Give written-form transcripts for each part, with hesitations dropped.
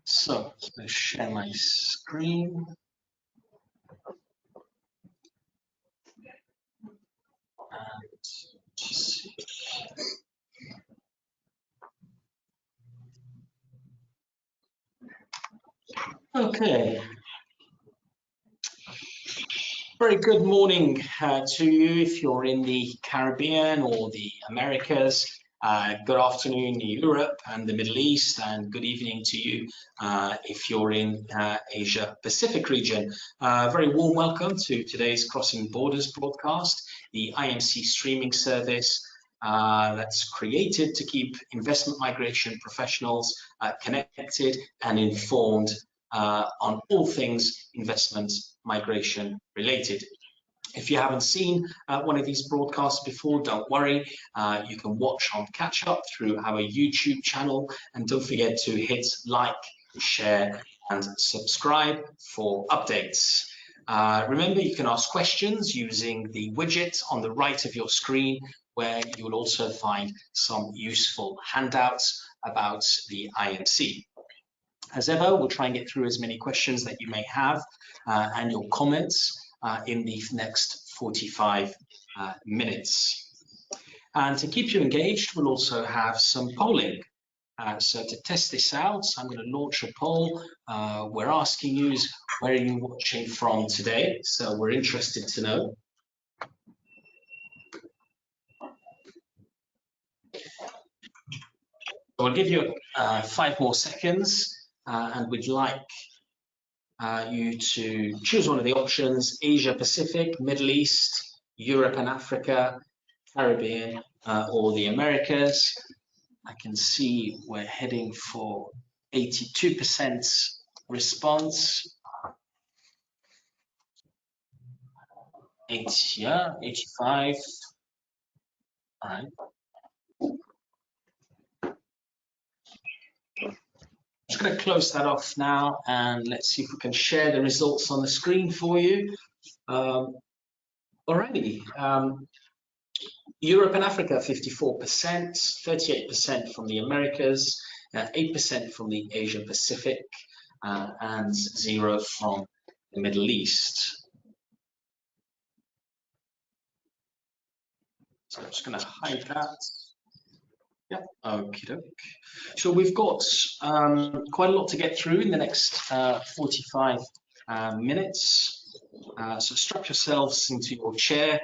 So let's share my screen. Okay. Very good morning to you if you're in the Caribbean or the Americas. Good afternoon to Europe and the Middle East, and good evening to you if you're in Asia Pacific region. Very warm welcome to today's Crossing Borders broadcast, the IMC streaming service that's created to keep investment migration professionals connected and informed on all things investment migration related. If you haven't seen one of these broadcasts before, don't worry. You can watch on catch up through our YouTube channel, and don't forget to hit like, share, and subscribe for updates. Remember, you can ask questions using the widget on the right of your screen, where you will also find some useful handouts about the IMC. As ever, we'll try and get through as many questions that you may have and your comments in the next 45 minutes. And to keep you engaged, we'll also have some polling. So to test this out, I'm going to launch a poll. We're asking you, where are you watching from today? So we're interested to know. So I'll give you 5 more seconds, and we'd like you to choose one of the options: Asia Pacific, Middle East, Europe and Africa, Caribbean, or the Americas. I can see we're heading for 82% response. 85. All right. I'm just going to close that off now, and let's see if we can share the results on the screen for you. Alrighty. Europe and Africa, 54%, 38% from the Americas, 8% from the Asia Pacific, and 0 from the Middle East. So I'm just going to hide that. Yep, okie doke. So we've got quite a lot to get through in the next 45 minutes. So strap yourselves into your chair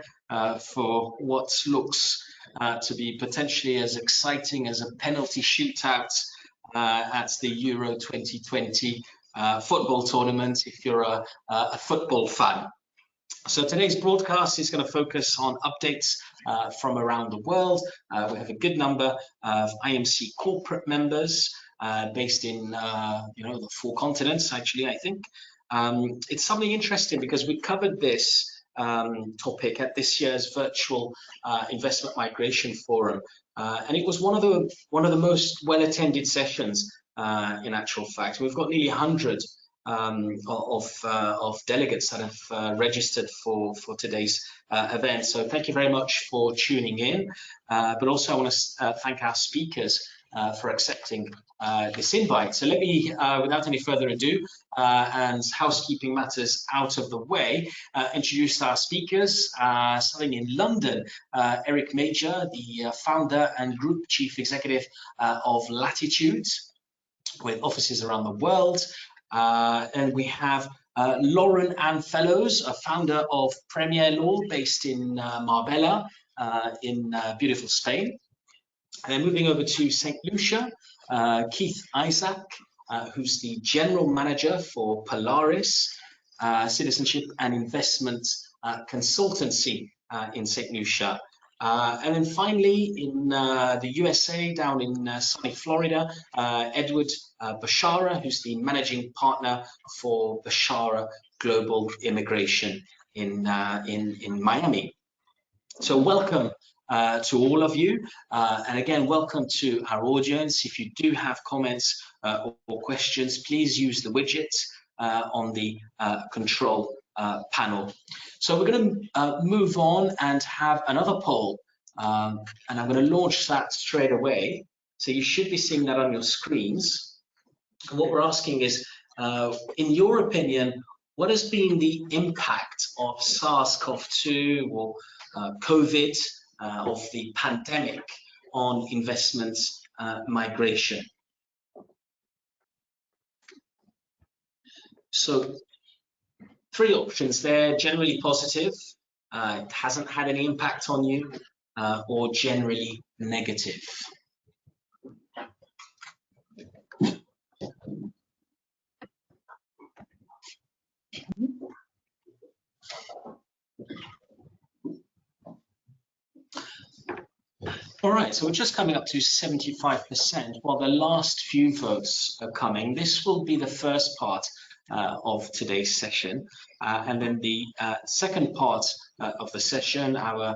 for what looks to be potentially as exciting as a penalty shootout at the Euro 2020 football tournament, if you're a football fan. So today's broadcast is going to focus on updates from around the world. We have a good number of IMC corporate members based in the 4 continents, actually, I think. It's something interesting because we covered this topic at this year's virtual investment migration forum, and it was one of the most well-attended sessions. In actual fact, we've got nearly 100 of delegates that have registered for today's event. So thank you very much for tuning in. But also I want to thank our speakers for accepting this invite. So let me, without any further ado, and housekeeping matters out of the way, introduce our speakers. Starting in London, Eric Major, the founder and group chief executive of Latitude, with offices around the world. And we have Lauren Ann Fellows, a founder of Premier Law based in Marbella in beautiful Spain. And then moving over to St. Lucia, Keith Isaac, who's the general manager for Polaris, Citizenship and Investment Consultancy in St. Lucia. And then finally, in the USA, down in sunny Florida, Edward Beshara, who's the managing partner for Beshara Global Immigration in Miami. So welcome to all of you, and again, welcome to our audience. If you do have comments or questions, please use the widget on the control panel. So we're going to move on and have another poll, and I'm going to launch that straight away. So you should be seeing that on your screens. what we're asking is, in your opinion, what has been the impact of SARS-CoV-2 or COVID, of the pandemic on investments migration? So 3 options there: generally positive, it hasn't had any impact on you, or generally negative. All right, so we're just coming up to 75%. While the last few votes are coming, this will be the first part of today's session. And then the second part of the session, our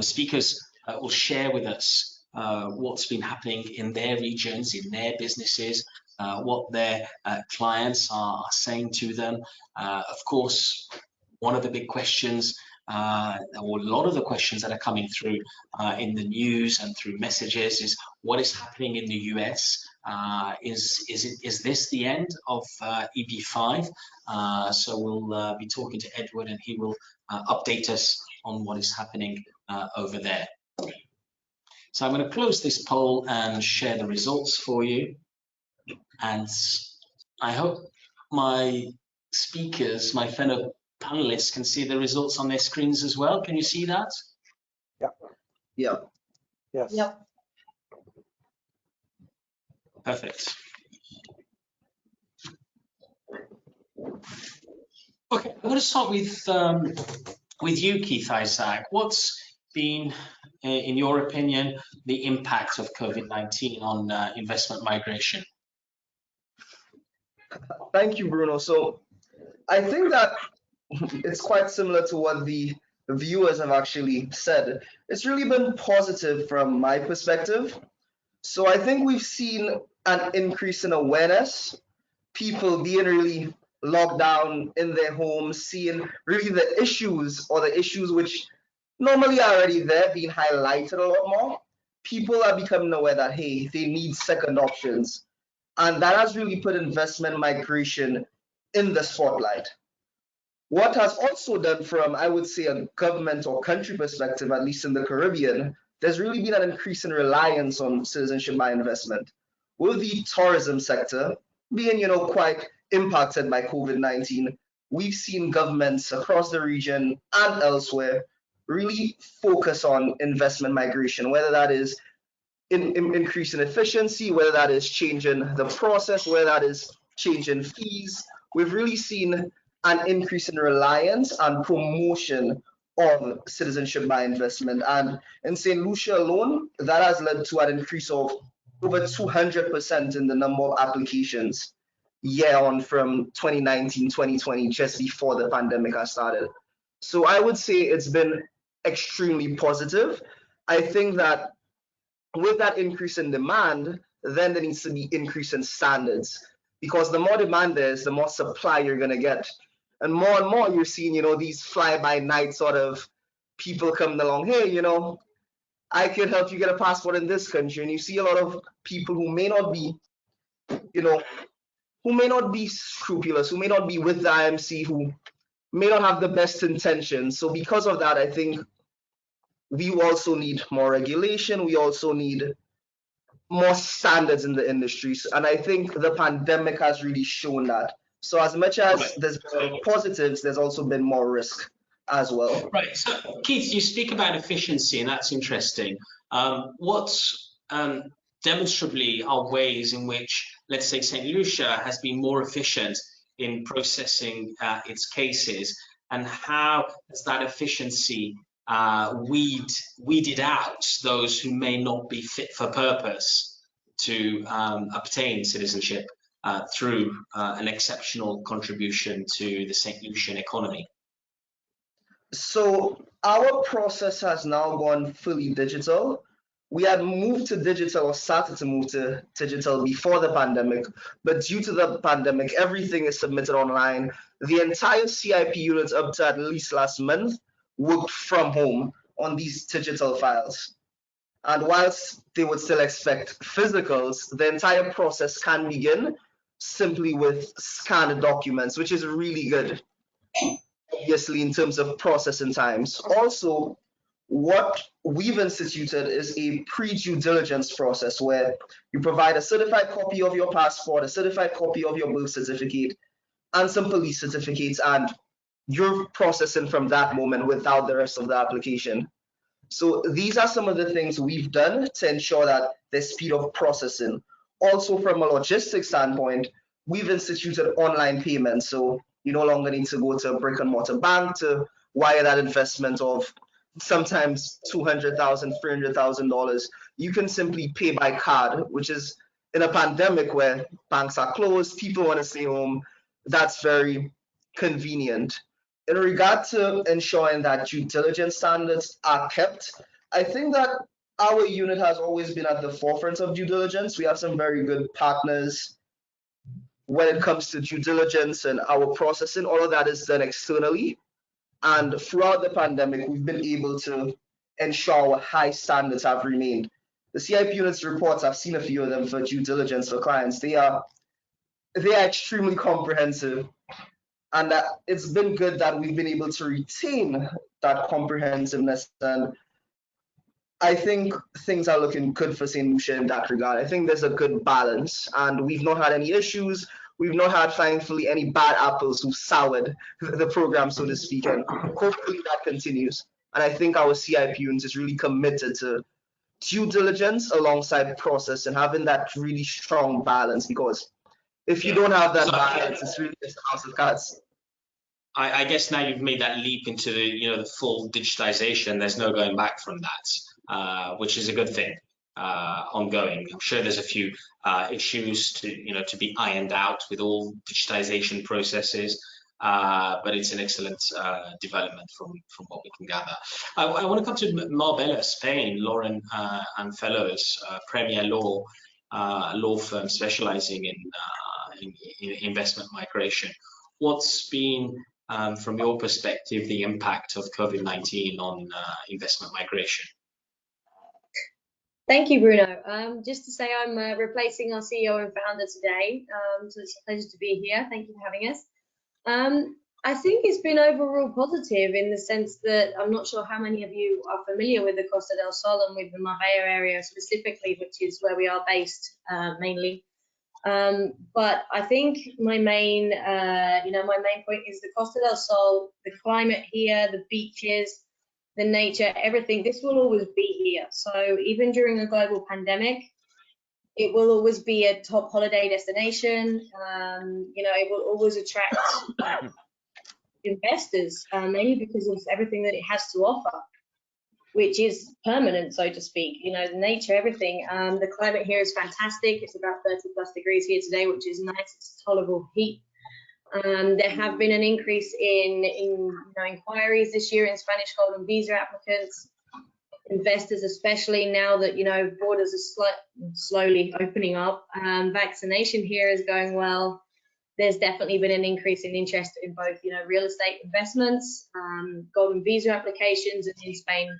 speakers will share with us what's been happening in their regions, in their businesses, what their clients are saying to them. Of course, one of the big questions, or a lot of the questions that are coming through in the news and through messages, is what is happening in the US? Is this the end of EB5? So we'll be talking to Edward, and he will update us on what is happening over there. So I'm going to close this poll and share the results for you. And I hope my speakers, my fellow panelists, can see the results on their screens as well. Can you see that? Yeah. Yeah. Yes. Yep. Perfect. Okay, I'm going to start with you, Keith Isaac. What's been, in your opinion, the impact of COVID-19 on investment migration? Thank you, Bruno. So I think that it's quite similar to what the viewers have actually said. It's really been positive from my perspective. So I think we've seen an increase in awareness, people being really locked down in their homes, seeing really the issues, or the issues which normally are already there, being highlighted a lot more. People are becoming aware that, hey, they need second options. And that has really put investment migration in the spotlight. What has also done, from, I would say, a government or country perspective, at least in the Caribbean, there's really been an increase in reliance on citizenship by investment. With the tourism sector being, quite impacted by COVID-19, we've seen governments across the region and elsewhere really focus on investment migration, whether that is increasing efficiency, whether that is changing the process, whether that is changing fees. We've really seen an increase in reliance and promotion of citizenship by investment. And in St. Lucia alone, that has led to an increase of over 200% in the number of applications year on from 2019, 2020, just before the pandemic has started. So I would say it's been extremely positive. I think that with that increase in demand, then there needs to be increase in standards, because the more demand there is, the more supply you're going to get. And more you're seeing, these fly-by-night sort of people coming along, hey, I can help you get a passport in this country. And you see a lot of people who may not be, who may not be scrupulous, who may not be with the IMC, who may not have the best intentions. So because of that, I think we also need more regulation. We also need more standards in the industries. And I think the pandemic has really shown that. So as much as there's been positives, there's also been more risk as well. Right. So Keith, you speak about efficiency, and that's interesting. What demonstrably are ways in which, let's say, St. Lucia has been more efficient in processing its cases, and how has that efficiency weeded out those who may not be fit for purpose to obtain citizenship through an exceptional contribution to the St. Lucian economy? So our process has now gone fully digital. We had moved to digital, or started to move to digital, before the pandemic, but due to the pandemic, everything is submitted online. The entire CIP units up to at least last month worked from home on these digital files. And whilst they would still expect physicals, the entire process can begin simply with scanned documents, which is really good, obviously, in terms of processing times. Also, what we've instituted is a pre-due diligence process where you provide a certified copy of your passport, a certified copy of your birth certificate, and some police certificates, and you're processing from that moment without the rest of the application. So these are some of the things we've done to ensure that there's speed of processing. Also, from a logistics standpoint, we've instituted online payments. So you no longer need to go to a brick and mortar bank to wire that investment of sometimes $200,000, $300,000. You can simply pay by card, which is in a pandemic where banks are closed, people want to stay home. That's very convenient. In regard to ensuring that due diligence standards are kept, I think that our unit has always been at the forefront of due diligence. We have some very good partners when it comes to due diligence and our processing. All of that is done externally. And throughout the pandemic, we've been able to ensure our high standards have remained. The CIP unit's reports, I've seen a few of them for due diligence for clients. They are extremely comprehensive, and that it's been good that we've been able to retain that comprehensiveness. And I think things are looking good for St. Lucia in that regard. I think there's a good balance, and we've not had any issues. We've not had, thankfully, any bad apples who soured the program, so to speak, and hopefully that continues. And I think our CIP unit is really committed to due diligence alongside process and having that really strong balance, because if you don't have that balance, it's really just a house of cards. I guess now you've made that leap into the full digitization. There's no going back from that, which is a good thing. Ongoing, I'm sure there's a few issues to be ironed out with all digitization processes, but it's an excellent development from what we can gather. I want to come to Marbella, Spain. Lauren and Fellows, Premier law firm specializing in investment migration. What's been, from your perspective, the impact of COVID-19 on investment migration? Thank you, Bruno. Just to say, I'm replacing our CEO and founder today, so it's a pleasure to be here. Thank you for having us. I think it's been overall positive in the sense that I'm not sure how many of you are familiar with the Costa del Sol and with the Marbella area specifically, which is where we are based mainly. But I think my main point is the Costa del Sol, the climate here, the beaches, the nature, everything. This will always be here. So even during a global pandemic, it will always be a top holiday destination. It will always attract investors, mainly because of everything that it has to offer, which is permanent, so to speak. The nature, everything. The climate here is fantastic. It's about 30+ degrees here today, which is nice. It's tolerable heat. There have been an increase in inquiries this year in Spanish golden visa applicants, investors, especially now that borders are slowly opening up. Vaccination here is going well. There's definitely been an increase in interest in both real estate investments, golden visa applications, and in Spain and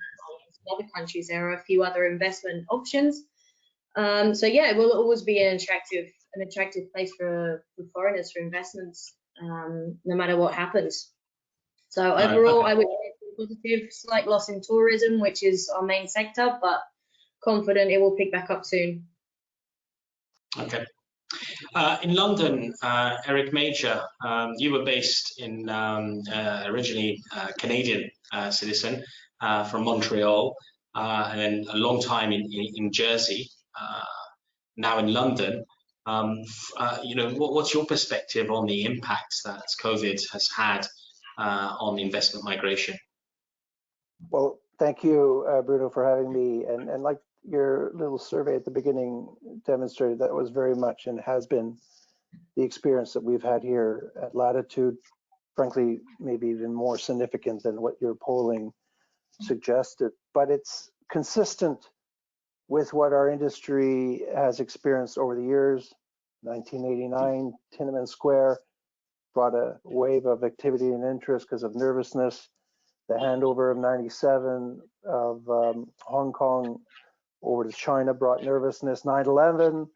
other countries there are a few other investment options. So yeah, it will always be an attractive place for foreigners for investments, no matter what happens. So overall, I would say positive, slight loss in tourism, which is our main sector, but confident it will pick back up soon. Okay. In London, Eric Major, you were based in originally Canadian citizen from Montreal, and then a long time in Jersey, now in London. What's your perspective on the impacts that COVID has had on investment migration? Well, thank you, Bruno, for having me. And like your little survey at the beginning demonstrated, that was very much and has been the experience that we've had here at Latitude. Frankly, maybe even more significant than what your polling suggested, but it's consistent with what our industry has experienced over the years. 1989, Tiananmen Square brought a wave of activity and interest because of nervousness. The handover of 97 of Hong Kong over to China brought nervousness. 9/11,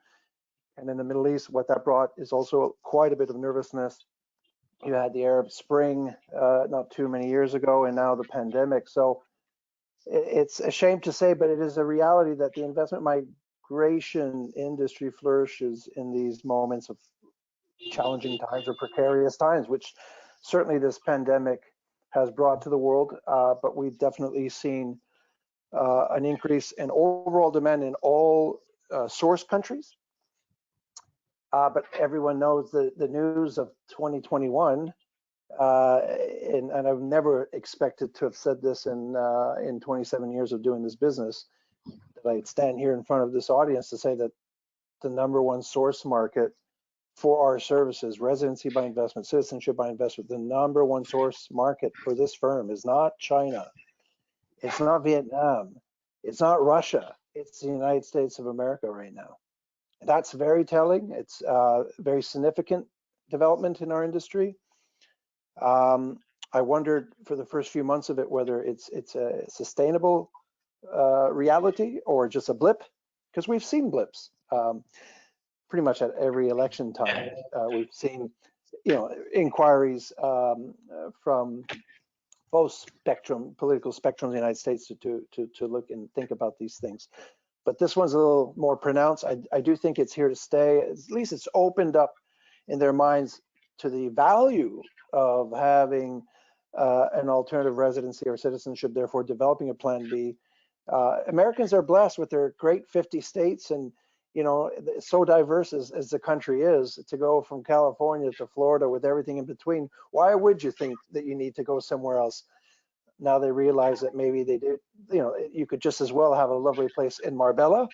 and in the Middle East, what that brought is also quite a bit of nervousness. You had the Arab Spring not too many years ago, and now the pandemic. So it's a shame to say, but it is a reality that the investment migration industry flourishes in these moments of challenging times or precarious times, which certainly this pandemic has brought to the world. But we've definitely seen an increase in overall demand in all source countries. But everyone knows the news of 2021, and I've never expected to have said this in 27 years of doing this business, that I'd stand here in front of this audience to say that the #1 source market for our services, residency by investment, citizenship by investment, the #1 source market for this firm is not China, it's not Vietnam, it's not Russia, it's the United States of America right now. That's very telling. It's a very significant development in our industry. I wondered for the first few months of it whether it's a sustainable reality or just a blip, because we've seen blips pretty much at every election time. We've seen, inquiries from both political spectrums in the United States to look and think about these things. But this one's a little more pronounced. I do think it's here to stay. At least it's opened up in their minds to the value of having an alternative residency or citizenship, therefore developing a plan B. Americans are blessed with their great 50 states, and so diverse as the country is, to go from California to Florida with everything in between. Why would you think that you need to go somewhere else? Now they realize that maybe they did, you could just as well have a lovely place in Marbella,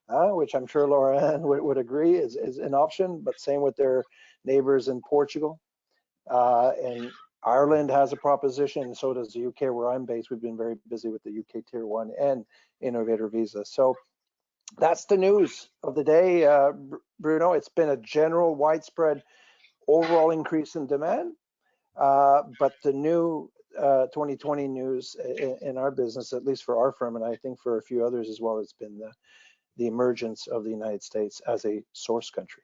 which I'm sure Laura would agree is an option, but same with their neighbors in Portugal. And Ireland has a proposition, and so does the UK, where I'm based. We've been very busy with the UK Tier 1 and Innovator Visa. So that's the news of the day, Bruno. It's been a general, widespread, overall increase in demand, but the new 2020 news in our business, at least for our firm, and I think for a few others as well, has been the emergence of the United States as a source country.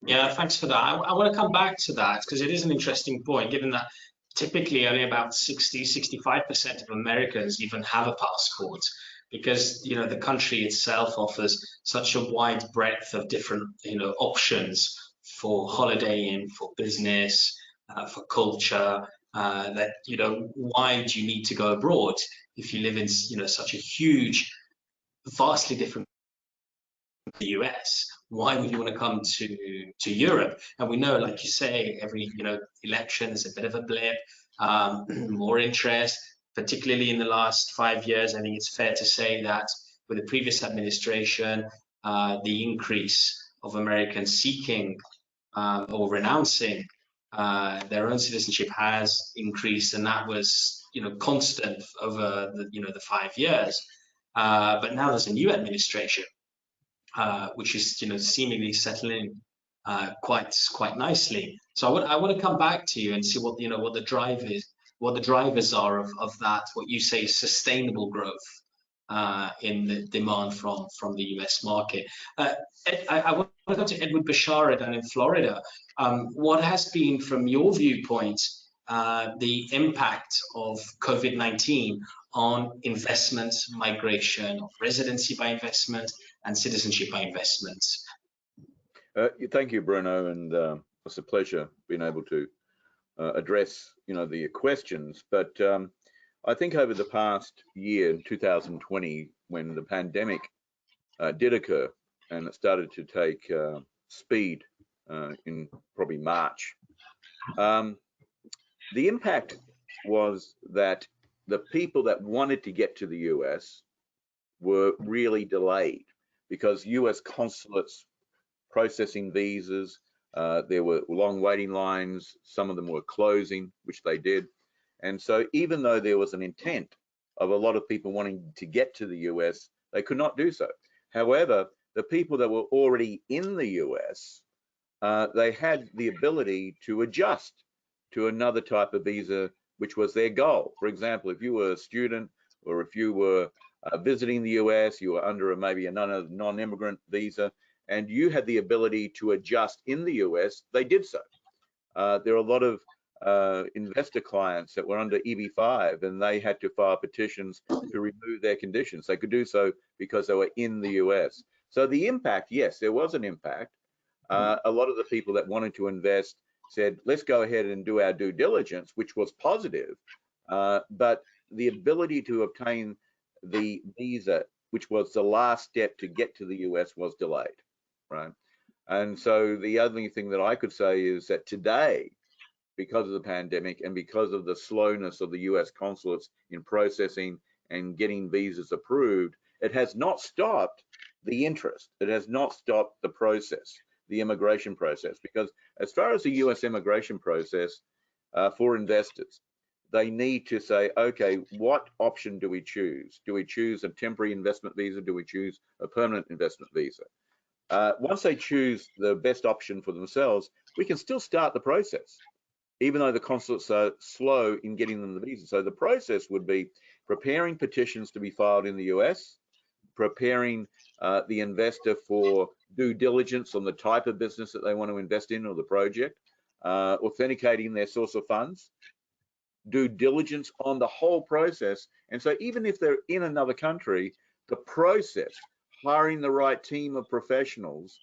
Yeah, thanks for that. I want to come back to that because it is an interesting point, given that typically only about 65% of Americans even have a passport, because the country itself offers such a wide breadth of different options for holidaying, for business, for culture. That why do you need to go abroad if you live in such a huge, vastly different the US? Why would you want to come to Europe? And we know, like you say, every election is a bit of a blip, more interest, particularly in the last 5 years. I think it's fair to say that with the previous administration, the increase of Americans seeking or renouncing their own citizenship has increased, and that was constant over the 5 years. But now there's a new administration, which is seemingly settling quite nicely. So I want to come back to you and see what the drivers are of that, what you say is sustainable growth in the demand from the US market. I want to go to Edward Beshara down in Florida. What has been, from your viewpoint, the impact of COVID-19 on investment migration, of residency by investment and citizenship by investments? Thank you, Bruno, and it's a pleasure being able to address the questions. But I think over the past year, in 2020, when the pandemic did occur and it started to take speed in probably March, the impact was that the people that wanted to get to the US were really delayed because US consulates processing visas, there were long waiting lines, some of them were closing, which they did. And so even though there was an intent of a lot of people wanting to get to the US, they could not do so. However, the people that were already in the US, they had the ability to adjust to another type of visa, which was their goal. For example, if you were a student or if you were visiting the US, you were under maybe a non-immigrant visa, and you had the ability to adjust in the US, they did so. There are a lot of investor clients that were under EB-5 and they had to file petitions to remove their conditions. They could do so because they were in the US. So the impact, yes, there was an impact. A lot of the people that wanted to invest said, let's go ahead and do our due diligence, which was positive. But the ability to obtain the visa, which was the last step to get to the US, was delayed, right? And so the only thing that I could say is that today, because of the pandemic and because of the slowness of the US consulates in processing and getting visas approved, it has not stopped the interest. It has not stopped the process, the immigration process, because as far as the US immigration process for investors, they need to say, okay, what option do we choose? Do we choose a temporary investment visa? Do we choose a permanent investment visa? Once they choose the best option for themselves, we can still start the process, even though the consulates are slow in getting them the visa. So the process would be preparing petitions to be filed in the US, preparing the investor for due diligence on the type of business that they want to invest in or the project, authenticating their source of funds, due diligence on the whole process. And so even if they're in another country, the process, hiring the right team of professionals,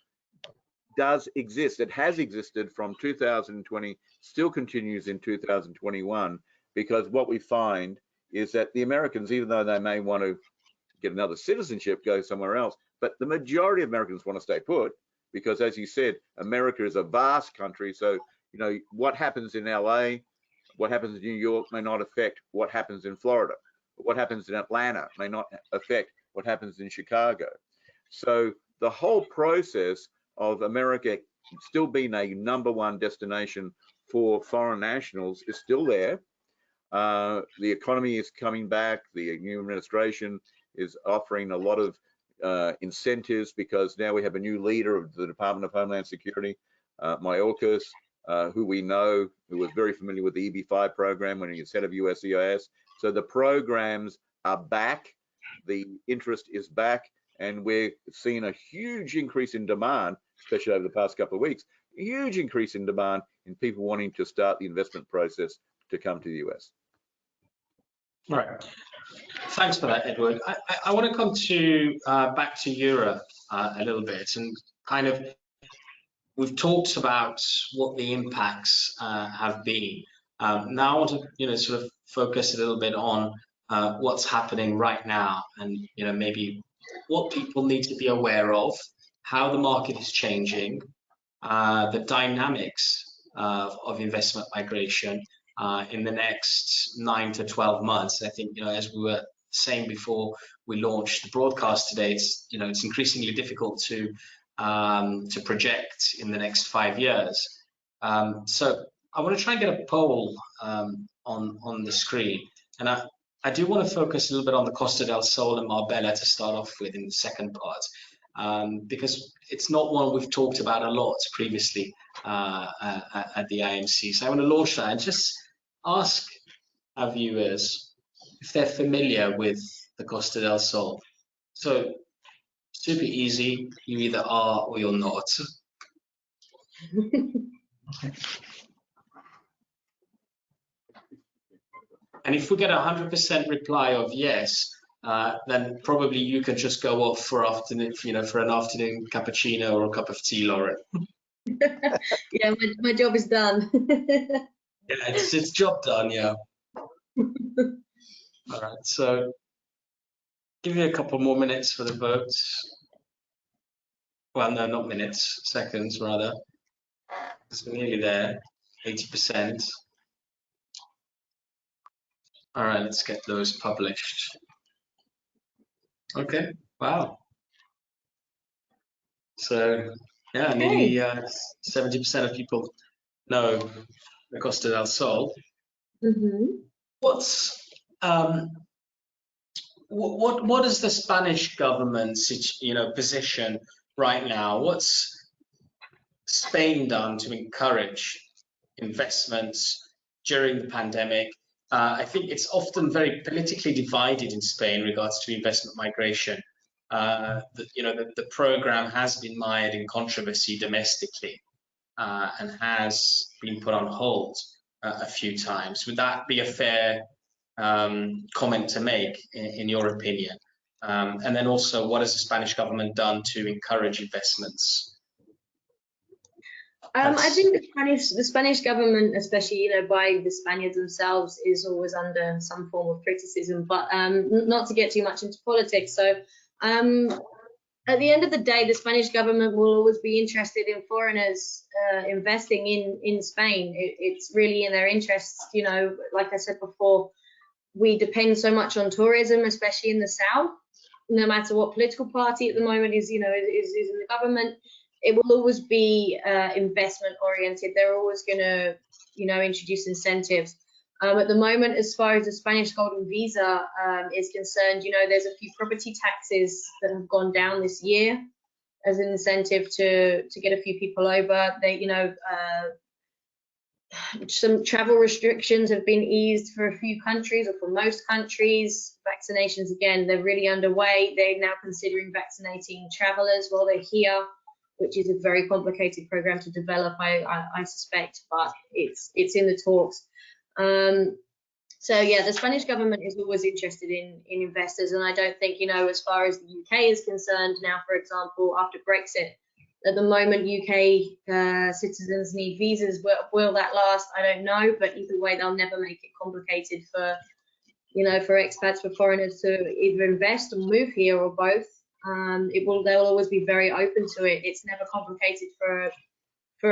does exist. It has existed from 2020, still continues in 2021, because what we find is that the Americans, even though they may want to get another citizenship, go somewhere else, but the majority of Americans want to stay put, because as you said, America is a vast country. So, you know, what happens in LA, what happens in New York may not affect what happens in Florida. What happens in Atlanta may not affect what happens in Chicago. So the whole process of America still being a #1 destination for foreign nationals is still there. The economy is coming back. The new administration is offering a lot of incentives, because now we have a new leader of the Department of Homeland Security, Mayorkas, who we know, who was very familiar with the EB-5 program when he was head of USCIS. So the programs are back, the interest is back, and we're seeing a huge increase in demand, especially over the past couple of weeks, a huge increase in demand in people wanting to start the investment process to come to the US. Right. Thanks for that, Edward. I want to come to back to Europe a little bit, and kind of, we've talked about what the impacts have been. Now I want to, sort of focus a little bit on what's happening right now, and maybe what people need to be aware of, how the market is changing, the dynamics of investment migration in the next 9 to 12 months. I think, as we were saying before we launched the broadcast today, it's increasingly difficult to project in the next 5 years. So I want to try and get a poll on the screen, and I do want to focus a little bit on the Costa del Sol and Marbella to start off with in the second part, because it's not one we've talked about a lot previously at the IMC. So I want to launch that and just ask our viewers if they're familiar with the Costa del Sol. So super easy, you either are or you're not. And if we get 100% reply of yes, then probably you can just go off for afternoon, for an afternoon cappuccino or a cup of tea, Lauren. Yeah, my job is done. Yeah, it's job done, yeah. All right, so give you a couple more minutes for the votes. Well, no, not minutes, seconds rather. Because we're nearly there, 80%. All right, let's get those published. Okay, wow. So, yeah, nearly 70% of people know the Costa del Sol. Mm-hmm. What is the Spanish government's position right now? What's Spain done to encourage investments during the pandemic? I think it's often very politically divided in Spain in regards to investment migration. The program has been mired in controversy domestically and has been put on hold a few times. Would that be a fair comment to make, in your opinion? And then also, what has the Spanish government done to encourage investments? I think the Spanish government, especially by the Spaniards themselves, is always under some form of criticism. But not to get too much into politics. So at the end of the day, the Spanish government will always be interested in foreigners investing in Spain. It's really in their interests. Like I said before, we depend so much on tourism, especially in the south. No matter what political party at the moment is in the government, it will always be investment oriented. They're always going to, introduce incentives. At the moment, as far as the Spanish Golden Visa is concerned, there's a few property taxes that have gone down this year as an incentive to get a few people over. Some travel restrictions have been eased for a few countries, or for most countries. Vaccinations, again, they're really underway. They're now considering vaccinating travelers while they're here, which is a very complicated program to develop, I suspect, but it's in the talks. So yeah, the Spanish government is always interested in investors, and I don't think, as far as the UK is concerned now, for example, after Brexit, at the moment UK citizens need visas. Will that last? I don't know, but either way, they'll never make it complicated for expats, for foreigners to either invest or move here, or both. They'll always be very open to it. It's never complicated for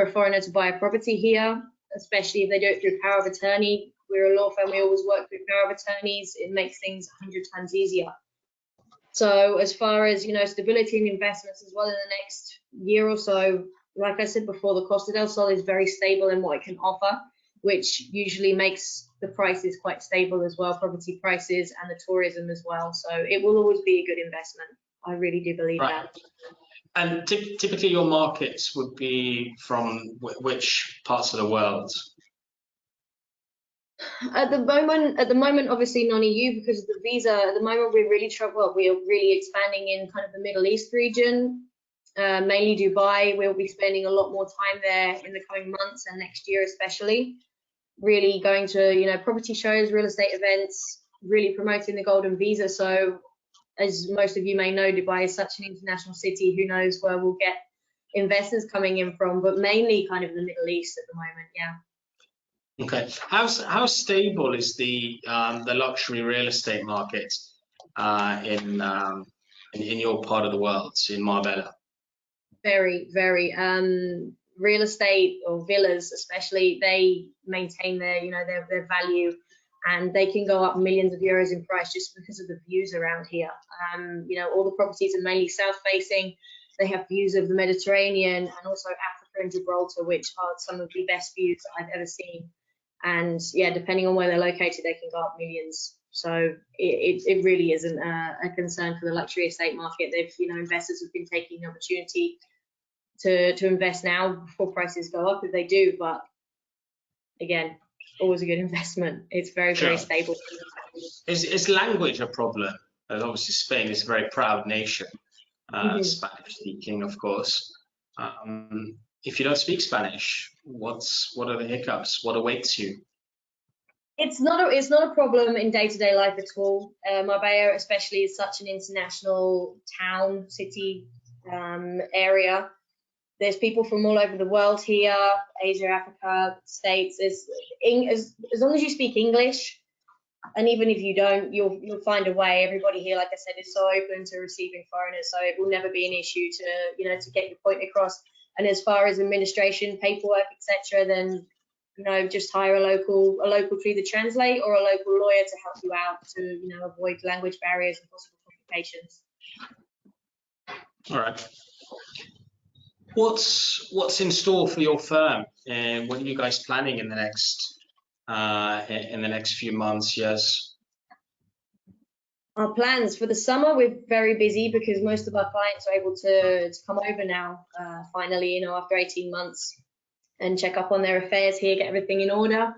a foreigner to buy a property here, especially if they do it through power of attorney. We're a law firm, we always work through power of attorneys. It makes things 100 times easier. So as far as, stability and investments as well in the next year or so, like I said before, the Costa del Sol is very stable in what it can offer, which usually makes the prices quite stable as well, property prices and the tourism as well. So it will always be a good investment. I really do believe that. And typically your markets would be from which parts of the world? At the moment, obviously non-EU because of the visa. At the moment, we're really expanding in kind of the Middle East region, mainly Dubai. We'll be spending a lot more time there in the coming months and next year, especially. Really going to, property shows, real estate events, really promoting the Golden Visa. So, as most of you may know, Dubai is such an international city. Who knows where we'll get investors coming in from? But mainly, kind of the Middle East at the moment. Yeah. Okay, how stable is the luxury real estate market in your part of the world, in Marbella? Very, very. Real estate or villas, especially, they maintain their value, and they can go up millions of euros in price just because of the views around here. All the properties are mainly south facing. They have views of the Mediterranean and also Africa and Gibraltar, which are some of the best views I've ever seen. And yeah, depending on where they're located, they can go up millions. So it really isn't a concern for the luxury estate market. Investors have been taking the opportunity to invest now before prices go up if they do. But again, always a good investment. It's very, very stable. Is language a problem? Obviously, Spain is a very proud nation, Spanish speaking, of course. If you don't speak Spanish, what are the hiccups? What awaits you? It's not a problem in day-to-day life at all. Marbella, especially, is such an international town, city, area. There's people from all over the world here, Asia, Africa, States. As long as you speak English, and even if you don't, you'll find a way. Everybody here, like I said, is so open to receiving foreigners, so it will never be an issue to get your point across. And as far as administration, paperwork, etc., then just hire a local to either translate or a local lawyer to help you out to avoid language barriers and possible complications. All right. What's in store for your firm, and what are you guys planning in the next few months, years? Our plans for the summer, we're very busy because most of our clients are able to come over now, finally, after 18 months, and check up on their affairs here, get everything in order.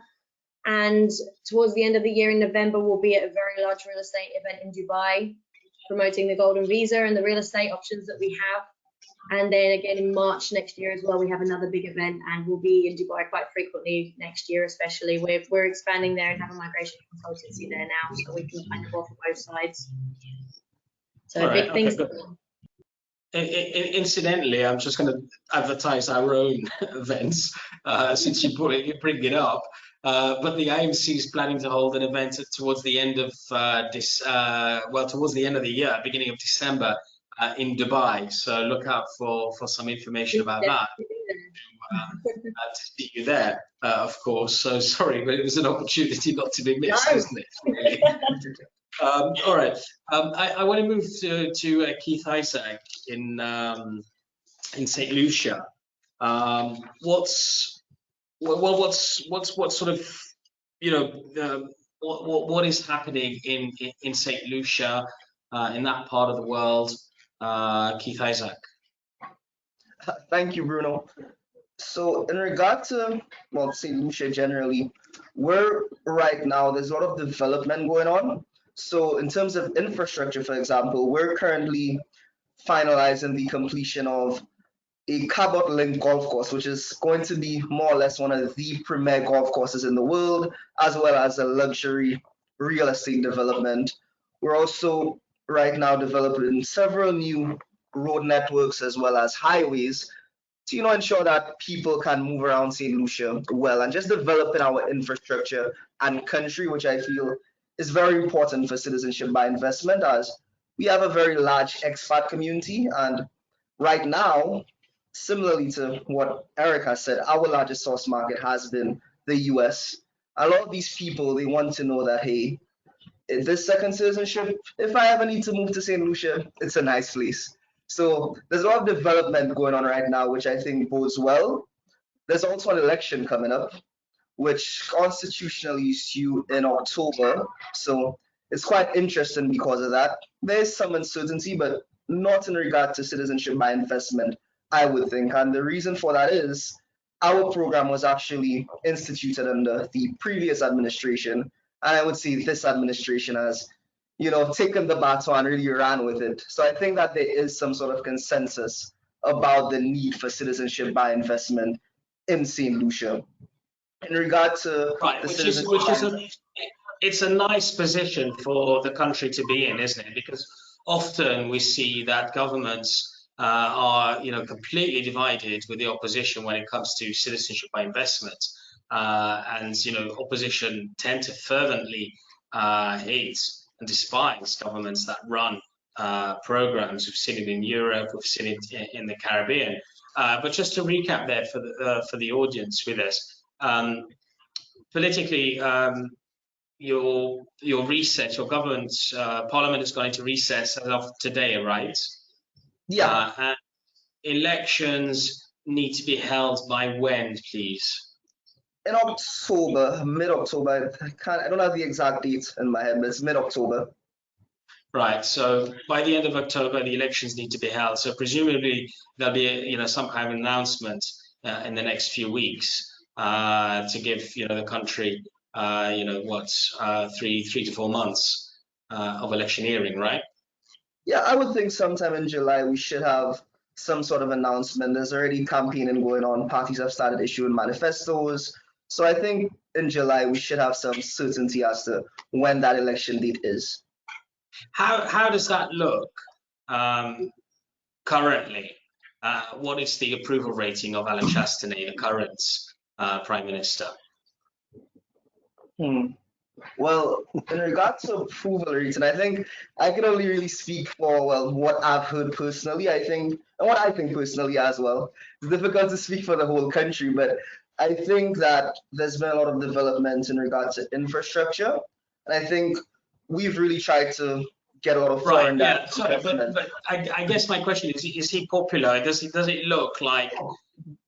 And towards the end of the year in November, we'll be at a very large real estate event in Dubai, promoting the golden visa and the real estate options that we have. And then again in March next year as well, we have another big event, and we'll be in Dubai quite frequently next year, especially. We're expanding there and have a migration consultancy there now, so we can kind of offer both sides. So big things. Incidentally, I'm just going to advertise our own events since you bring it up. But the IMC is planning to hold an event towards the end of towards the end of the year, beginning of December, in Dubai. So look out for some information about that. To see you there, of course. So sorry, but it was an opportunity not to be missed, wasn't it? Really? All right. I want to move to Keith Isaac in St. Lucia. What's sort of, you know, what is happening in St. Lucia, in that part of the world? Keith Isaac. Thank you, Bruno. So in regard to, well, St. Lucia generally, we're right now, there's a lot of development going on. So in terms of infrastructure, for example, we're currently finalizing the completion of a Cabot Link golf course, which is going to be more or less one of the premier golf courses in the world, as well as a luxury real estate development. We're also right now developing several new road networks as well as highways to, you know, ensure that people can move around St. Lucia well, and just developing our infrastructure and country, which I feel is very important for citizenship by investment, as we have a very large expat community. And right now, similarly to what Eric has said, our largest source market has been the US. A lot of these people, they want to know that, hey, this second citizenship, if I ever need to move to St. Lucia, it's a nice place. So there's a lot of development going on right now, which I think bodes well. There's also an election coming up, which constitutionally is due in October. So it's quite interesting because of that. There's some uncertainty, but not in regard to citizenship by investment, I would think. And the reason for that is our program was actually instituted under the previous administration. And I would say this administration has, you know, taken the baton and really ran with it. So I think that there is some sort of consensus about the need for citizenship by investment in St. Lucia. In regard to it's a nice position for the country to be in, isn't it? Because often we see that governments are, you know, completely divided with the opposition when it comes to citizenship by investment, and you know, opposition tend to fervently hate and despise governments that run programs. We've seen it in Europe, we've seen it in the Caribbean. But just to recap there for the audience with us, politically, your recess, your government's parliament is going to recess as of today, right? Yeah. And elections need to be held by when, please? In October, mid-October. I don't have the exact date in my head, but it's mid-October. Right. So by the end of October, the elections need to be held. So presumably there'll be, you know, some kind of announcement in the next few weeks to give, you know, the country, you know, what, 3 to 4 months of electioneering, right? Yeah, I would think sometime in July we should have some sort of announcement. There's already campaigning going on. Parties have started issuing manifestos. So I think in July we should have some certainty as to when that election date is. How does that look currently? What is the approval rating of Alan Chastanet, the current Prime Minister? Well, in regard to approval rating, I think I can only really speak for, well, what I've heard personally, I think, and what I think personally as well. It's difficult to speak for the whole country, but I think that there's been a lot of development in regard to infrastructure. And I think we've really tried to get a lot of foreign direct investment. But I guess my question is he popular? Does it look like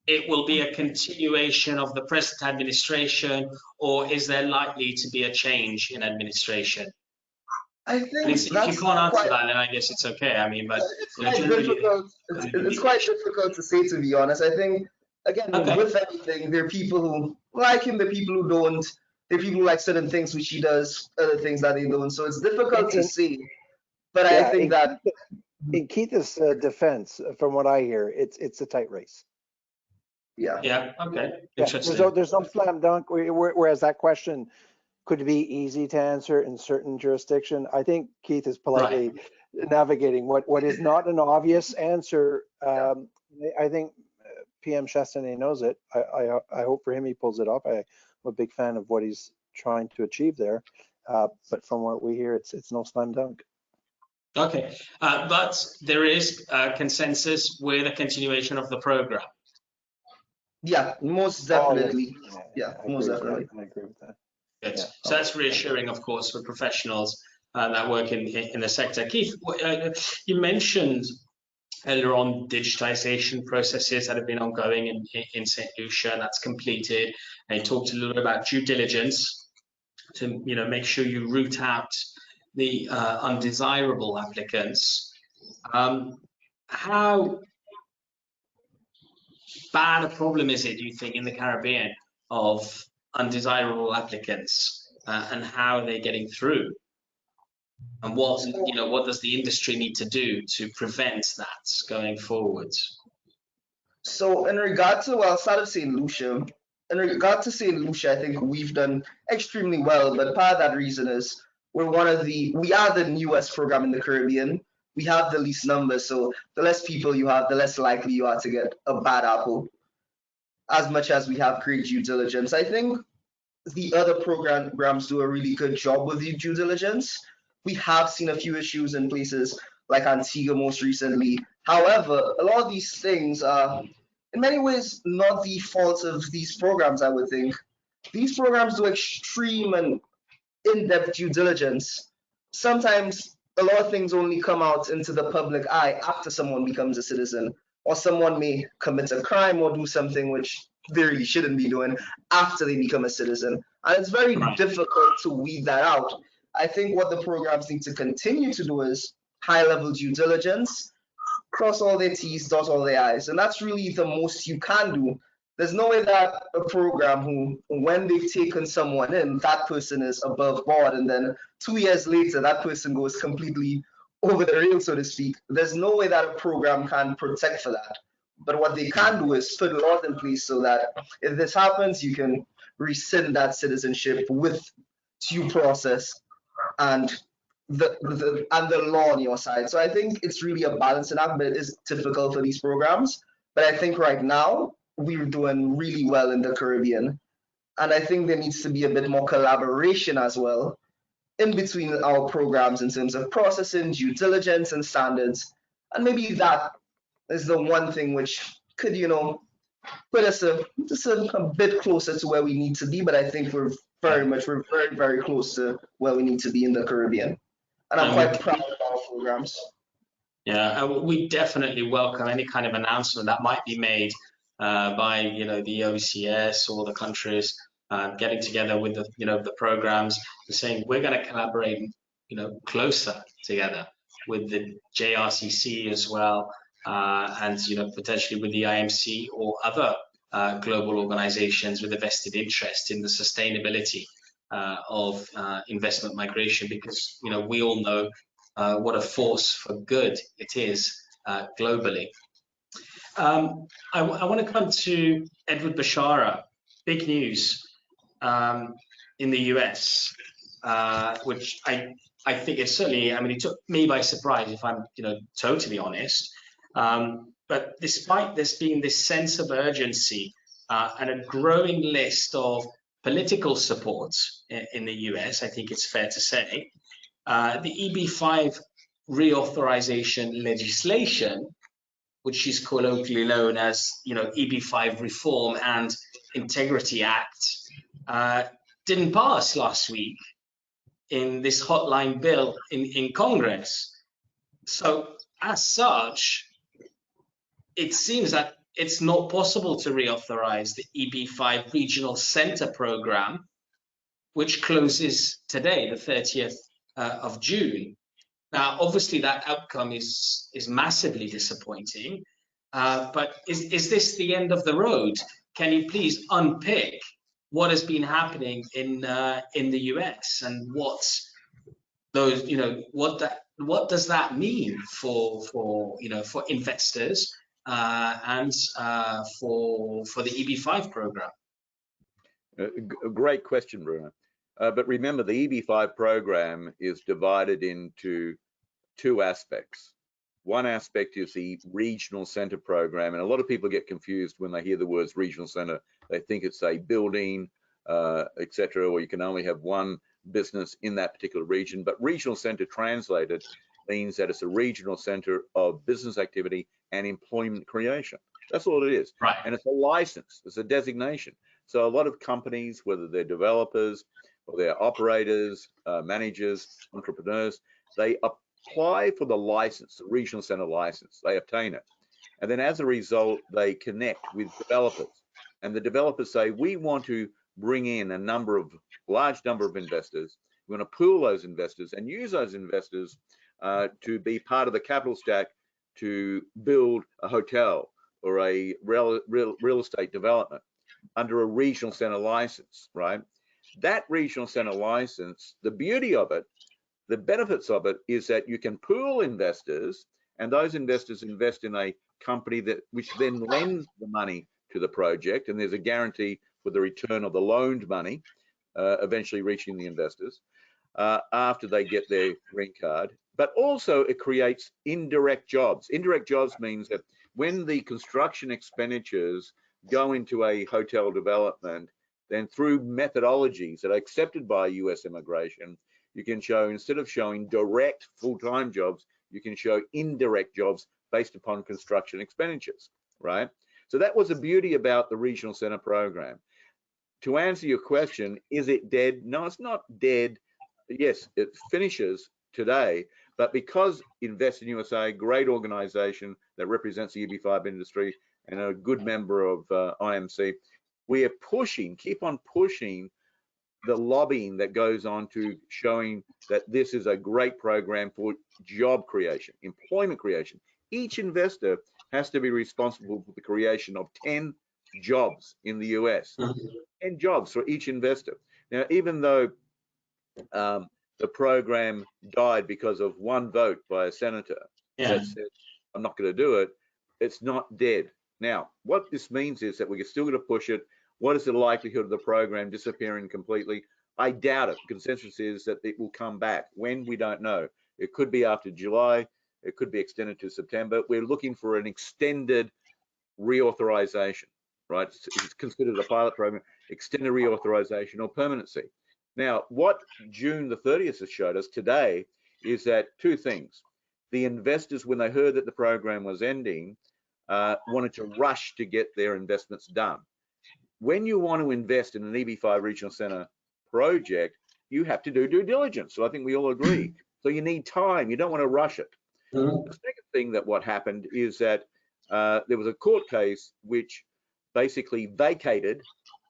it will be a continuation of the present administration, or is there likely to be a change in administration? I think if you can't answer that, then I guess it's okay. I mean, but it's quite difficult to say, to be honest. I think, again, with everything, there are people who like him, there are people who don't. There are people who like certain things which he does, other things that they don't. So it's difficult to see. But I think that in Keith's defense, from what I hear, it's a tight race. Yeah. Okay. Yeah, Interesting. there's no slam dunk. Whereas that question could be easy to answer in certain jurisdiction. I think Keith is politely navigating what is not an obvious answer. I think PM Chastanet knows it. I hope for him he pulls it off. I'm a big fan of what he's trying to achieve there. But from what we hear, it's no slam dunk. Okay, but there is consensus with a continuation of the program. Yeah, most definitely. Oh, yeah, most definitely. I agree with that. Good. Yeah. So that's reassuring, of course, for professionals that work in the sector. Keith, you mentioned earlier on digitization processes that have been ongoing in St. Lucia, and that's completed. And you talked a little bit about due diligence to make sure you root out the undesirable applicants. How bad a problem is it, do you think, in the Caribbean of undesirable applicants, and how are they getting through? And what does the industry need to do to prevent that going forward? So in regard to, well, I'll start with St. Lucia. In regard to St. Lucia, I think we've done extremely well, but part of that reason is we are the newest program in the Caribbean. We have the least numbers, so the less people you have, the less likely you are to get a bad apple. As much as we have great due diligence, I think the other programs do a really good job with the due diligence. We have seen a few issues in places like Antigua most recently. However, a lot of these things are in many ways not the fault of these programs, I would think. These programs do extreme and in-depth due diligence. Sometimes a lot of things only come out into the public eye after someone becomes a citizen, or someone may commit a crime or do something which they really shouldn't be doing after they become a citizen. And it's very difficult to weed that out. I think what the programs need to continue to do is high-level due diligence, cross all their T's, dot all their I's, and that's really the most you can do. There's no way that a program who, when they've taken someone in, that person is above board, and then 2 years later, that person goes completely over the rail, so to speak. There's no way that a program can protect for that. But what they can do is put laws in place so that if this happens, you can rescind that citizenship with due process and the law on your side. So I think it's really a balancing act, but it is difficult for these programs. But I think right now, we're doing really well in the Caribbean. And I think there needs to be a bit more collaboration as well in between our programs in terms of processing, due diligence, and standards. And maybe that is the one thing which could, put us just a bit closer to where we need to be. But I think we're very, very close to where we need to be in the Caribbean. And I'm quite proud of our programs. Yeah, we definitely welcome any kind of announcement that might be made by the OCS or the countries getting together with the programs and saying we're going to collaborate closer together with the JRCC as well, and potentially with the IMC or other global organizations with a vested interest in the sustainability of investment migration, because we all know what a force for good it is globally. I want to come to Edward Beshara. Big news in the US, which I think it's certainly, it took me by surprise, if I'm totally honest. But despite this being this sense of urgency and a growing list of political support in the US, I think it's fair to say, the EB-5 reauthorization legislation, which is colloquially known as EB-5 Reform and Integrity Act, didn't pass last week in this hotline bill in Congress. So as such, it seems that it's not possible to reauthorize the EB-5 Regional Center Program, which closes today, the 30th of June. Now, obviously, that outcome is massively disappointing, but is this the end of the road? Can you please unpick what has been happening in the US and what's those, what does that mean for investors and for the EB5 program? A great question, Bruno. But remember, the EB5 program is divided into two aspects. One aspect is the regional center program, and a lot of people get confused when they hear the words regional center. They think it's a building, etc., or you can only have one business in that particular region. But regional center translated means that it's a regional center of business activity and employment creation. That's all it is. Right. And it's a license, it's a designation. So a lot of companies, whether they're developers or they're operators, managers, entrepreneurs, they apply for the license, the regional center license. They obtain it. And then as a result, they connect with developers. And the developers say, we want to bring in a large number of investors. We want to pool those investors and use those investors to be part of the capital stack to build a hotel or a real estate development under a regional center license, right? That regional center license, the beauty of it, the benefits of it is that you can pool investors, and those investors invest in a company which then lends the money to the project, and there's a guarantee for the return of the loaned money, eventually reaching the investors after they get their green card. But also it creates indirect jobs. Indirect jobs means that when the construction expenditures go into a hotel development, then through methodologies that are accepted by US immigration, you can show, instead of showing direct full-time jobs, you can show indirect jobs based upon construction expenditures, right? So that was the beauty about the regional center program. To answer your question, is it dead? No, it's not dead. Yes, it finishes today, but because Invest in USA, great organization that represents the EB5 industry and a good member of IMC, we are pushing, keep on pushing the lobbying that goes on to showing that this is a great program for job creation, employment creation. Each investor has to be responsible for the creation of 10 jobs in the US, 10 jobs for each investor. Now, even though the program died because of one vote by a senator that said, I'm not going to do it, it's not dead. Now, what this means is that we're still going to push it. What is the likelihood of the program disappearing completely? I doubt it. Consensus is that it will come back. When, we don't know. It could be after July. It could be extended to September. We're looking for an extended reauthorization, right? It's considered a pilot program, extended reauthorization or permanency. Now, what June the 30th has showed us today is that two things. The investors, when they heard that the program was ending, wanted to rush to get their investments done. When you want to invest in an EB5 regional center project, you have to do due diligence. So I think we all agree. So you need time. You don't want to rush it. The second thing that what happened is that there was a court case which basically vacated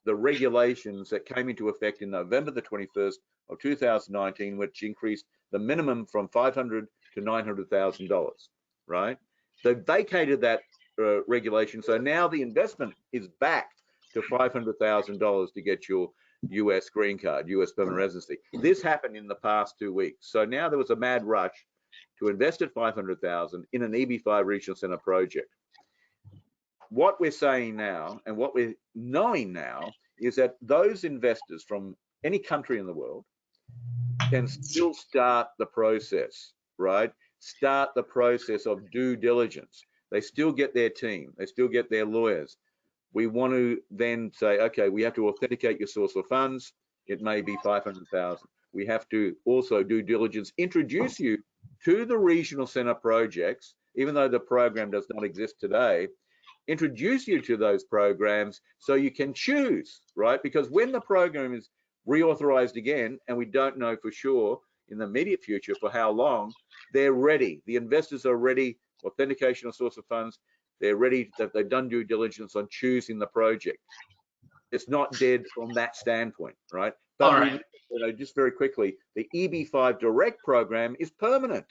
the regulations that came into effect in November the 21st of 2019, which increased the minimum from $500,000 to $900,000, right? They vacated that regulation. So now the investment is back to $500,000 to get your US green card, US permanent residency. This happened in the past 2 weeks. So now there was a mad rush to invest at $500,000 in an EB5 regional center project. What we're saying now and what we're knowing now is that those investors from any country in the world can still start the process, right? Start the process of due diligence. They still get their team. They still get their lawyers. We want to then say, okay, we have to authenticate your source of funds. It may be 500,000. We have to also due diligence, introduce you to the regional center projects, even though the program does not exist today, introduce you to those programs so you can choose, right? Because when the program is reauthorized again, and we don't know for sure in the immediate future for how long, they're ready. The investors are ready, authentication of source of funds, they're ready, they've done due diligence on choosing the project. It's not dead from that standpoint, right? But all right. Just very quickly, the EB5 direct program is permanent.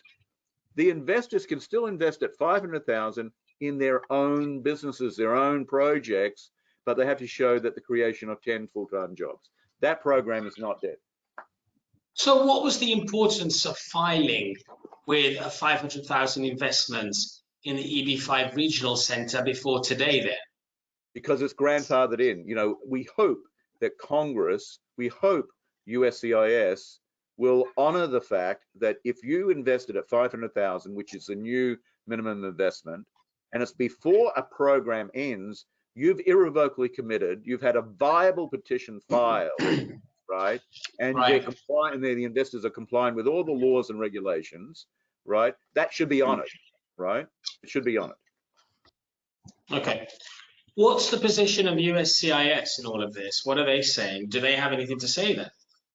The investors can still invest at 500,000 in their own businesses, their own projects, but they have to show that the creation of 10 full-time jobs. That program is not dead. So what was the importance of filing with a 500,000 investment in the EB5 regional center before today then? Because it's grandfathered in. You know, we hope that Congress, we hope USCIS will honor the fact that if you invested at 500,000, which is the new minimum investment, and it's before a program ends, you've irrevocably committed, you've had a viable petition filed, right? And Right. they're complying, the investors are complying with all the laws and regulations, right? That should be honored, right? It should be honored. Okay. What's the position of USCIS in all of this? What are they saying? Do they have anything to say then?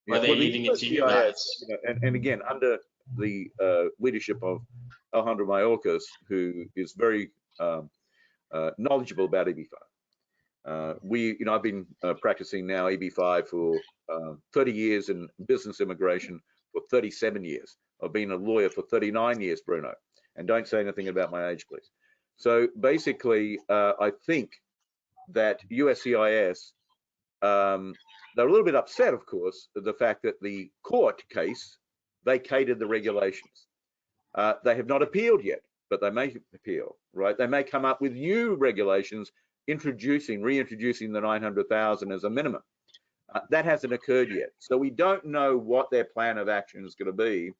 Or are they leaving it to you guys? You know, and again, under the leadership of Alejandro Mayorkas, who is very knowledgeable about EB5. You know, I've been practicing now EB5 for 30 years and business immigration for 37 years. I've been a lawyer for 39 years, Bruno. And don't say anything about my age, please. So basically, I think that USCIS, they're a little bit upset, of course, the fact that the court case vacated the regulations. They have not appealed yet, but they may appeal, right? They may come up with new regulations reintroducing the 900,000 as a minimum. That hasn't occurred yet. So we don't know what their plan of action is going to be.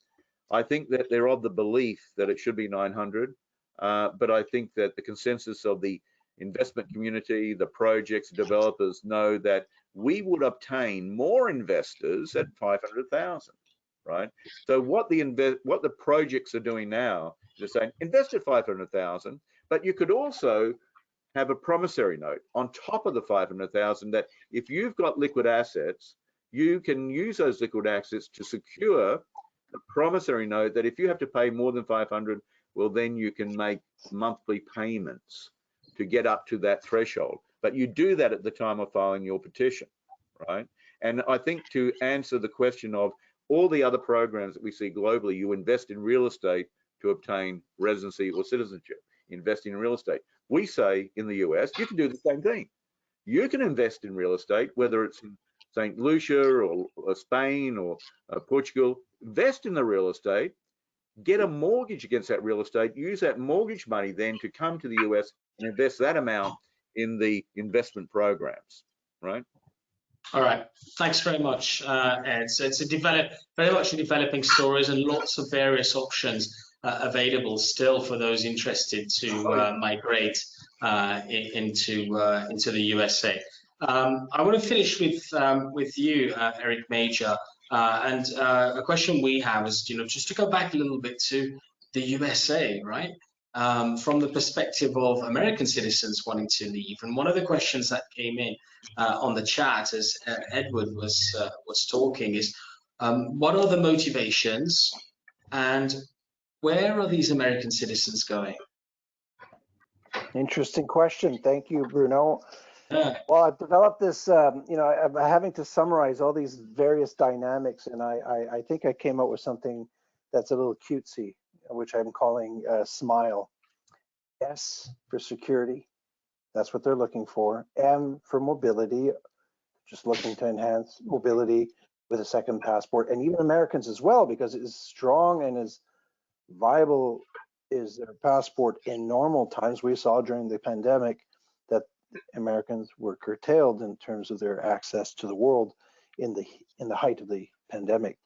I think that they're of the belief that it should be 900, but I think that the consensus of the investment community, the projects, developers know that we would obtain more investors at 500,000, right? So what the projects are doing now is saying invest at 500,000, but you could also have a promissory note on top of the 500,000 that if you've got liquid assets, you can use those liquid assets to secure a promissory note that if you have to pay more than 500, well, then you can make monthly payments to get up to that threshold. But you do that at the time of filing your petition, right? And I think to answer the question of all the other programs that we see globally, you invest in real estate to obtain residency or citizenship, investing in real estate. We say in the US, you can do the same thing. You can invest in real estate, whether it's in St. Lucia or Spain or Portugal, invest in the real estate, get a mortgage against that real estate, use that mortgage money then to come to the US and invest that amount in the investment programs, right? All right, thanks very much, Ed. So it's very much a developing stories and lots of various options available still for those interested to migrate into the USA. I want to finish with you, Eric Major, and a question we have is, just to go back a little bit to the USA, right? From the perspective of American citizens wanting to leave, and one of the questions that came in on the chat as Edward was talking is, what are the motivations, and where are these American citizens going? Interesting question. Thank you, Bruno. Yeah. Well, I've developed this, I'm having to summarize all these various dynamics, and I think I came up with something that's a little cutesy, which I'm calling SMILE. S for security, that's what they're looking for. M for mobility, just looking to enhance mobility with a second passport, and even Americans as well, because as strong and as viable is their passport in normal times. We saw during the pandemic that Americans were curtailed in terms of their access to the world in the height of the pandemic.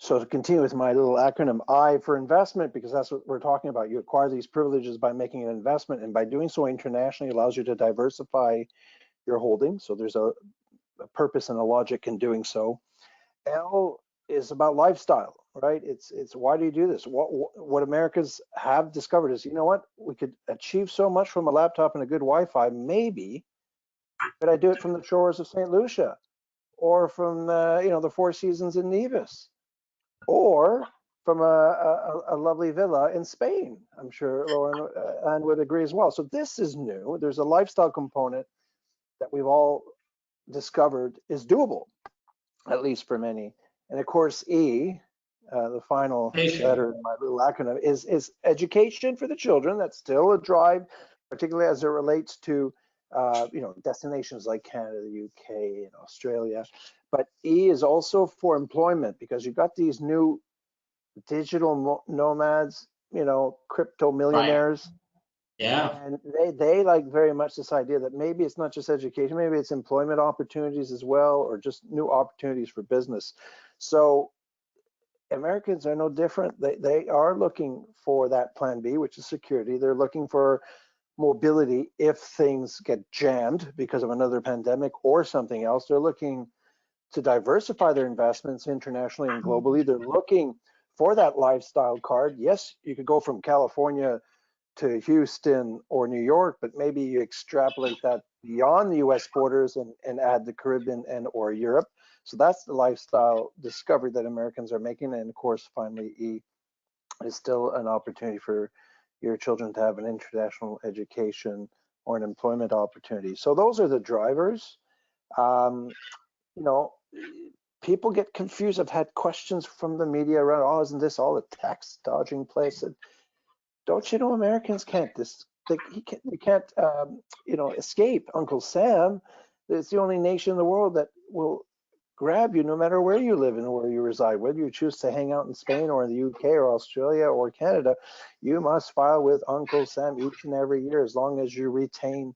So to continue with my little acronym, I for investment, because that's what we're talking about. You acquire these privileges by making an investment, and by doing so internationally allows you to diversify your holdings. So there's a purpose and a logic in doing so. L is about lifestyle, right? It's why do you do this? What Americans have discovered is, you know what? We could achieve so much from a laptop and a good Wi-Fi. Maybe could I do it from the shores of St. Lucia, or from the Four Seasons in Nevis, or from a lovely villa in Spain? I'm sure Lauren would agree as well. So this is new. There's a lifestyle component that we've all discovered is doable, at least for many. And of course, E, the final letter in my little acronym, is education for the children. That's still a drive, particularly as it relates to destinations like Canada, the UK, and Australia. But E is also for employment, because you've got these new digital nomads, crypto millionaires. Right. Yeah. And they like very much this idea that maybe it's not just education, maybe it's employment opportunities as well, or just new opportunities for business. So Americans are no different. They are looking for that plan B, which is security. They're looking for mobility if things get jammed because of another pandemic or something else. They're looking to diversify their investments internationally and globally. They're looking for that lifestyle card. Yes, you could go from California to Houston or New York, but maybe you extrapolate that beyond the US borders and add the Caribbean and or Europe. So that's the lifestyle discovery that Americans are making. And of course, finally, E is still an opportunity for your children to have an international education or an employment opportunity. So those are the drivers. People get confused. I've had questions from the media around, oh, isn't this all a tax dodging place? And don't you know Americans can't escape Uncle Sam? It's the only nation in the world that will grab you no matter where you live and where you reside. Whether you choose to hang out in Spain or in the UK or Australia or Canada, you must file with Uncle Sam each and every year as long as you retain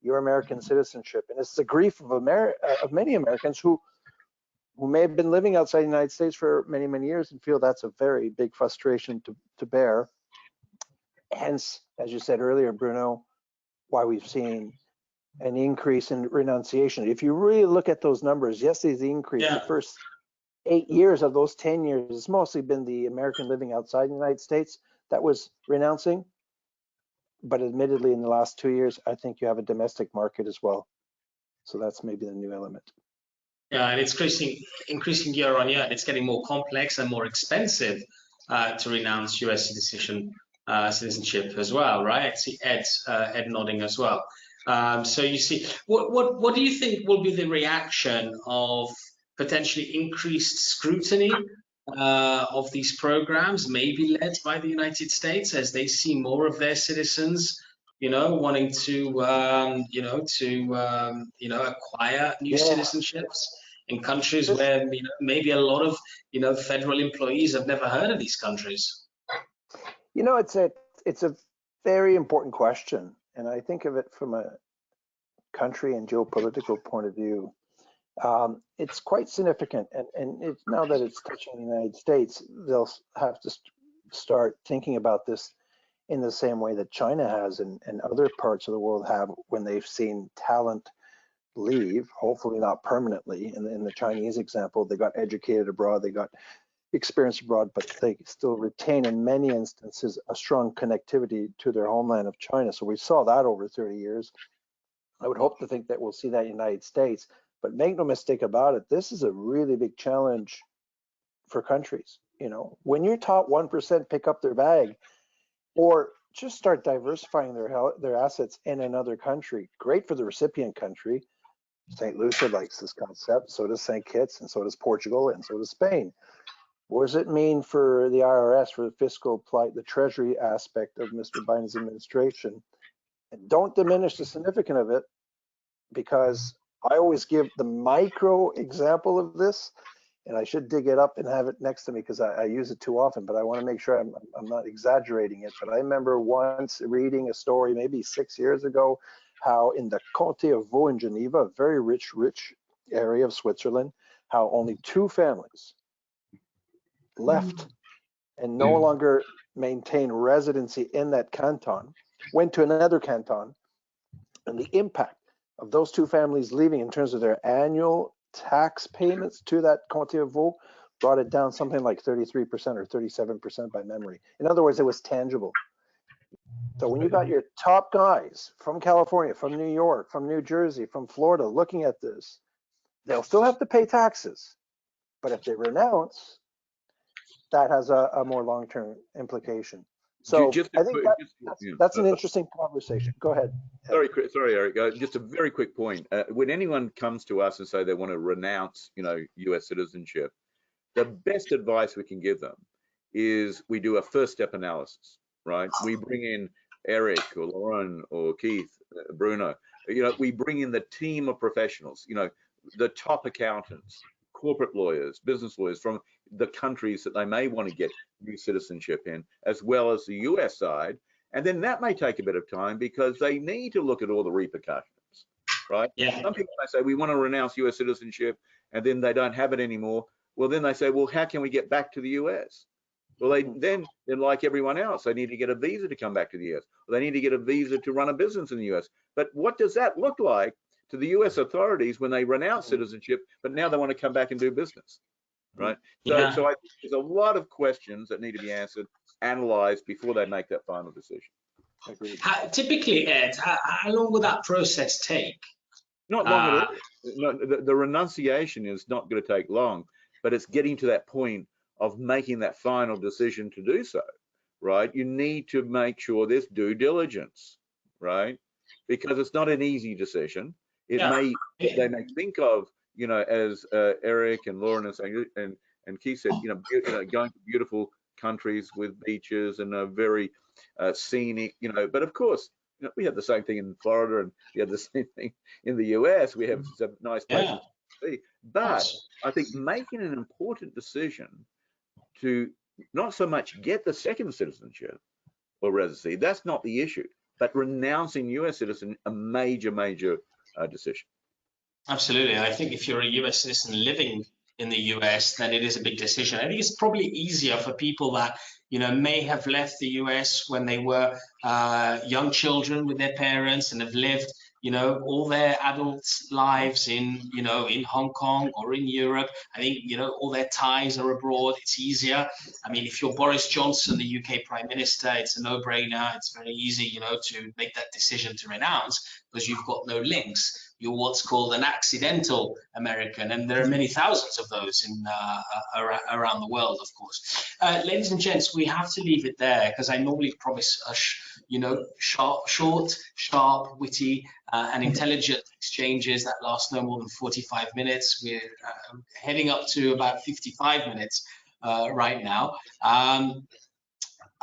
your American citizenship. And it's the grief of many Americans who may have been living outside the United States for many, many years and feel that's a very big frustration to bear. Hence, as you said earlier, Bruno, why we've seen an increase in renunciation. If you really look at those numbers, yes, there's the increase. Yeah. The first 8 years of those 10 years, it's mostly been the American living outside the United States that was renouncing. But admittedly, in the last 2 years, I think you have a domestic market as well. So that's maybe the new element. Yeah, and it's increasing year on year. It's getting more complex and more expensive to renounce US citizenship as well, right? I see Ed nodding as well. So you see, what do you think will be the reaction of potentially increased scrutiny of these programs, maybe led by the United States, as they see more of their citizens, wanting to, acquire new citizenships in countries where, maybe a lot of, federal employees have never heard of these countries? It's a very important question, and I think of it from a country and geopolitical point of view. It's quite significant, and it's, now that it's touching the United States, they'll have to start thinking about this in the same way that China has and other parts of the world have when they've seen talent leave, hopefully not permanently. In the Chinese example, they got educated abroad, they got experience abroad, but they still retain in many instances a strong connectivity to their homeland of China. So we saw that over 30 years. I would hope to think that we'll see that in the United States, but make no mistake about it, this is a really big challenge for countries. When your top 1% pick up their bag or just start diversifying their assets in another country, great for the recipient country. St. Lucia likes this concept, so does St. Kitts, and so does Portugal, and so does Spain. What does it mean for the IRS, for the fiscal plight, the treasury aspect of Mr. Biden's administration? And don't diminish the significance of it, because I always give the micro example of this, and I should dig it up and have it next to me because I use it too often, but I want to make sure I'm not exaggerating it. But I remember once reading a story, maybe 6 years ago, how in the Comté of Vaud in Geneva, a very rich area of Switzerland, how only 2 families left and no longer maintain residency in that canton, went to another canton, and the impact of those 2 families leaving in terms of their annual tax payments to that Comté of Vaud brought it down something like 33% or 37% by memory. In other words, it was tangible. So when you got your top guys from California, from New York, from New Jersey, from Florida looking at this, they'll still have to pay taxes. But if they renounce, that has a more long-term implication. So I think that's an interesting conversation. Go ahead. Sorry, Eric. Just a very quick point. When anyone comes to us and say they want to renounce, U.S. citizenship, the best advice we can give them is we do a first-step analysis, right? We bring in Eric or Lauren or Keith, Bruno, we bring in the team of professionals, the top accountants, corporate lawyers, business lawyers from the countries that they may want to get new citizenship in, as well as the US side. And then that may take a bit of time because they need to look at all the repercussions, right? Yeah. Some people may say, we want to renounce US citizenship, and then they don't have it anymore. Well, then they say, well, how can we get back to the US? Well, then like everyone else, they need to get a visa to come back to the US. Or they need to get a visa to run a business in the US. But what does that look like to the US authorities when they renounce citizenship, but now they want to come back and do business, right? So I think there's a lot of questions that need to be answered, analyzed before they make that final decision. Agreed. Typically, Ed, how long will that process take? Not long at all. No, the renunciation is not going to take long, but it's getting to that point of making that final decision to do so, right? You need to make sure there's due diligence, right? Because it's not an easy decision. They may think of, as Eric and Lauren and Keith said, going to beautiful countries with beaches and a very scenic, but of course, we have the same thing in Florida, and we have the same thing in the US. We have some nice places to see. But I think making an important decision to not so much get the second citizenship or residency, that's not the issue, but renouncing US citizen, a major decision. Absolutely. I think if you're a US citizen living in the US, then it is a big decision. I think it's probably easier for people that may have left the US when they were young children with their parents and have lived all their adult lives in Hong Kong or in Europe. I think all their ties are abroad. It's easier. I mean, if you're Boris Johnson, the UK Prime Minister, it's a no-brainer. It's very easy to make that decision to renounce because you've got no links. You're what's called an accidental American, and there are many thousands of those in around the world, of course. Ladies and gents, we have to leave it there because I normally promise short, sharp, witty, and intelligent exchanges that last no more than 45 minutes. We're heading up to about 55 minutes right now.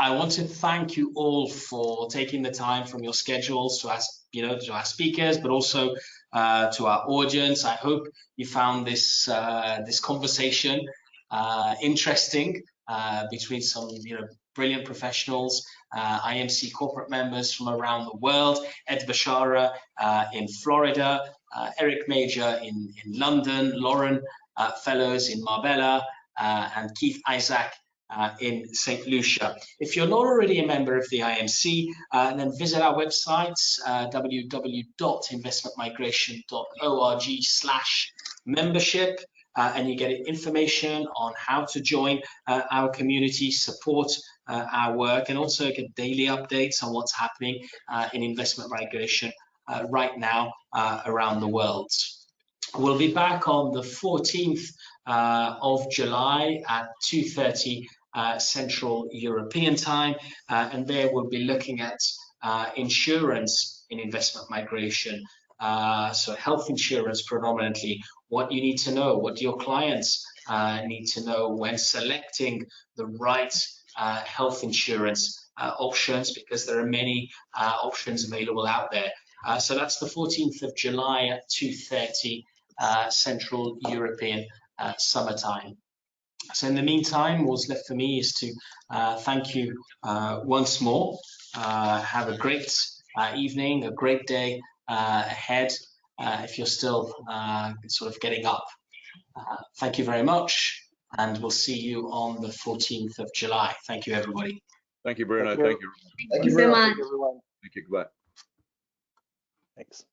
I want to thank you all for taking the time from your schedules to our speakers, but also to our audience. I hope you found this this conversation interesting between some brilliant professionals, IMC corporate members from around the world, Ed Beshara in Florida, Eric Major in London, Lauren Fellows in Marbella, and Keith Isaac in St. Lucia. If you're not already a member of the IMC, then visit our websites, www.investmentmigration.org/membership, and you get information on how to join our community, support our work, and also get daily updates on what's happening in investment migration right now around the world. We'll be back on the 14th of July at 2:30 Central European time, and there we'll be looking at insurance in investment migration, so health insurance predominantly, what you need to know, what your clients need to know when selecting the right health insurance options, because there are many options available out there. So that's the 14th of July at 2:30 Central European summertime. So in the meantime, what's left for me is to thank you once more. Have a great evening, a great day ahead if you're still sort of getting up. Thank you very much, and we'll see you on the 14th of July. Thank you, everybody. Thank you, Bruno. Thank you. Thank you so very much. much. Thank you. Goodbye. Thanks.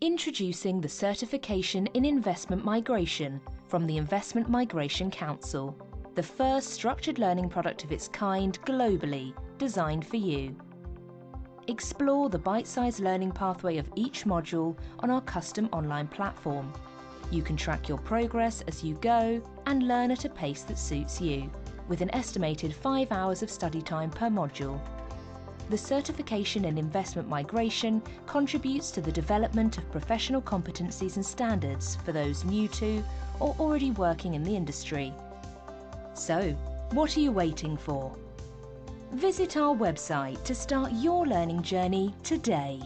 Introducing the Certification in Investment Migration from the Investment Migration Council, the first structured learning product of its kind globally, designed for you. Explore the bite-sized learning pathway of each module on our custom online platform. You can track your progress as you go and learn at a pace that suits you, with an estimated 5 hours of study time per module. the certification in investment migration contributes to the development of professional competencies and standards for those new to or already working in the industry. So, what are you waiting for? Visit our website to start your learning journey today.